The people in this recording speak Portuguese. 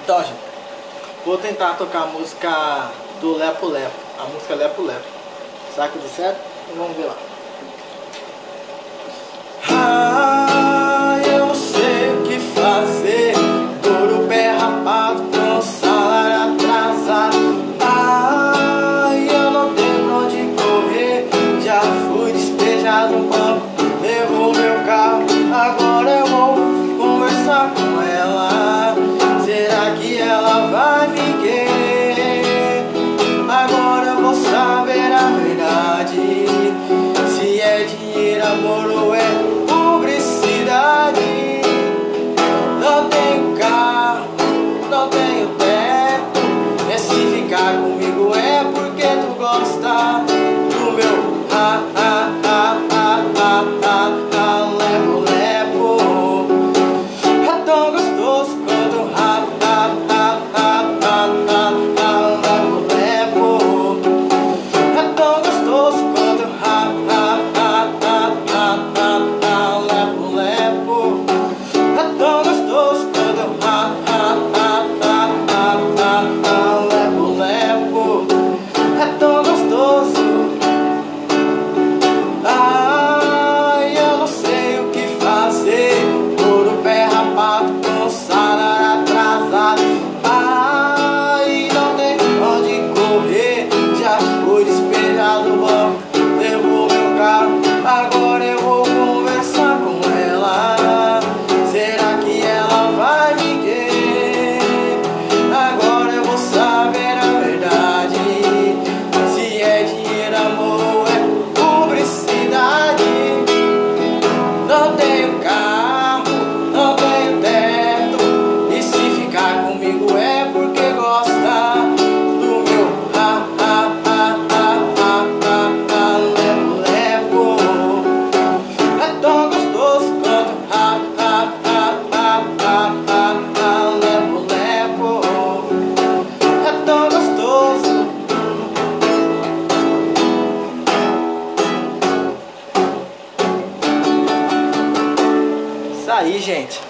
Então, gente, vou tentar tocar a música do Lepo Lepo, a música Lepo Lepo. Será que deu certo? Então vamos ver lá. Eu não sei o que fazer, dor o pé rapado, com o salário atrasado. Eu não tenho pra onde correr, já fui despejado no banco, levou meu carro, agora eu vou conversar com ela. Será que ela vai me querer? Agora eu vou saber a verdade, se é dinheiro, amor ou é publicidade. Não tenho carro, não tenho teto, e se ficar comigo é porque tu gosta do meu lepo lepo. É tão gostoso quando lepo lepo. É tão gostoso quando lepo lepo. É tão gostoso quando lepo lepo. É tão gostoso. Eu não sei o que fazer, por o pé rapado, com o salário atrasado. Não tem onde correr, já fui despejado no banco, levou meu carro, agora eu vou conversar com ela. Será que ela vai me querer? Agora eu vou saber a verdade, se é dinheiro, amor ou é publicidade. Não tenho carro, não tenho teto, e se ficar comigo é porque gosta do meu lepo lepo. É tão gostoso quanto lepo lepo. É tão gostoso. Isso aí, gente.